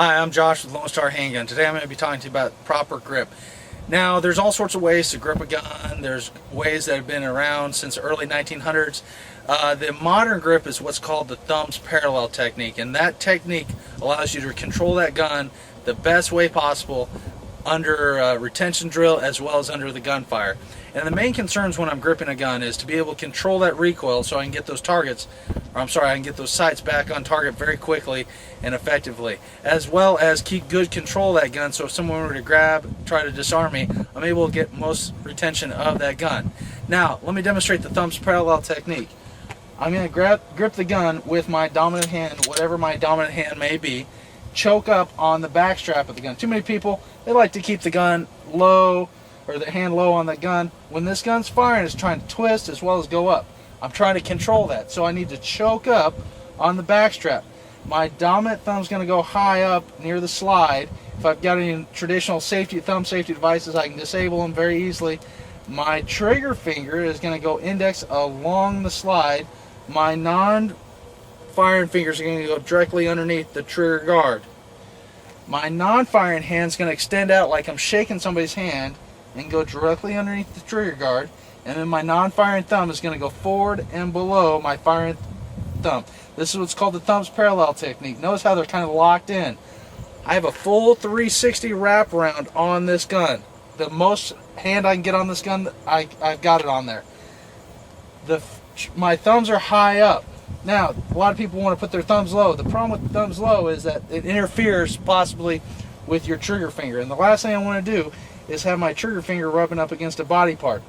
Hi, I'm Josh with Lone Star Handgun. Today I'm going to be talking to you about proper grip. Now, there's all sorts of ways to grip a gun. There's ways that have been around since the early 1900s. The modern grip is what's called the thumbs parallel technique, and that technique allows you to control that gun the best way possible under a retention drill as well as under the gunfire. And the main concerns when I'm gripping a gun is to be able to control that recoil so I can get those targets, or I can get those sights back on target very quickly and effectively, as well as keep good control of that gun so if someone were to try to disarm me, I'm able to get most retention of that gun. Now, let me demonstrate the thumbs parallel technique. I'm going to grip the gun with my dominant hand, whatever my dominant hand may be, choke up on the back strap of the gun. Too many people, they like to keep the gun low, or the hand low on the gun. When this gun's firing, it's trying to twist as well as go up. I'm trying to control that, so I need to choke up on the back strap. My dominant thumb's going to go high up near the slide. If I've got any traditional thumb safety devices, I can disable them very easily. My trigger finger is going to go index along the slide. My non-firing fingers are going to go directly underneath the trigger guard. My non-firing hand's going to extend out like I'm shaking somebody's hand and go directly underneath the trigger guard, and then my non-firing thumb is going to go forward and below my firing thumb. This is what's called the thumbs parallel technique. Notice how they're kind of locked in. I have a full 360 wraparound on this gun. The most hand I can get on this gun, I've got it on there. My thumbs are high up. Now, a lot of people want to put their thumbs low. The problem with the thumbs low is that it interferes possibly with your trigger finger, and the last thing I want to do is have my trigger finger rubbing up against a body part.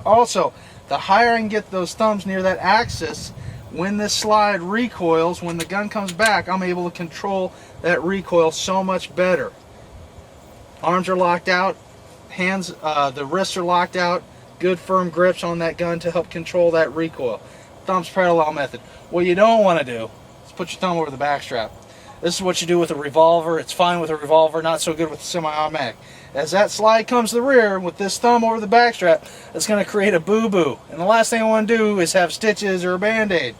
Also, the higher I can get those thumbs near that axis, when this slide recoils, when the gun comes back, I'm able to control that recoil so much better. Arms are locked out, hands, the wrists are locked out, good firm grips on that gun to help control that recoil. Thumbs parallel method. What you don't want to do is put your thumb over the back strap. This is what you do with a revolver. It's fine with a revolver, not so good with a semi-automatic. As that slide comes to the rear with this thumb over the back strap, it's going to create a boo-boo. And the last thing I want to do is have stitches or a band-aid.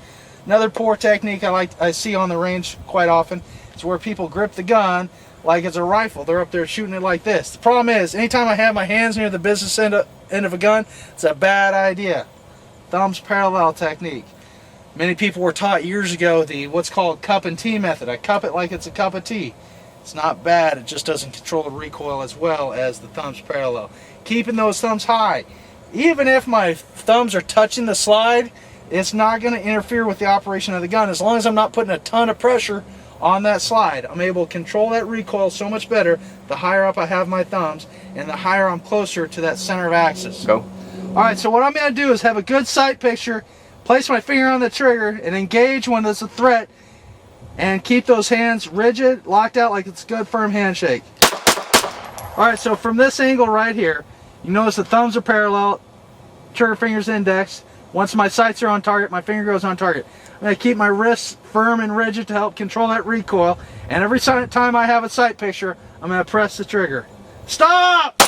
Another poor technique I see on the range quite often is where people grip the gun like it's a rifle. They're up there shooting it like this. The problem is, anytime I have my hands near the business end of a gun, it's a bad idea. Thumbs parallel technique. Many people were taught years ago the what's called cup and tea method. I cup it like it's a cup of tea. It's not bad, it just doesn't control the recoil as well as the thumbs parallel. Keeping those thumbs high. Even if my thumbs are touching the slide, it's not going to interfere with the operation of the gun. As long as I'm not putting a ton of pressure on that slide, I'm able to control that recoil so much better the higher up I have my thumbs and the higher I'm closer to that center of axis. Go. Alright, so what I'm going to do is have a good sight picture, place my finger on the trigger, and engage when there's a threat, and keep those hands rigid, locked out like it's a good firm handshake. Alright, so from this angle right here, you notice the thumbs are parallel, trigger finger's indexed. Once my sights are on target, my finger goes on target. I'm going to keep my wrists firm and rigid to help control that recoil, and every time I have a sight picture, I'm going to press the trigger. Stop!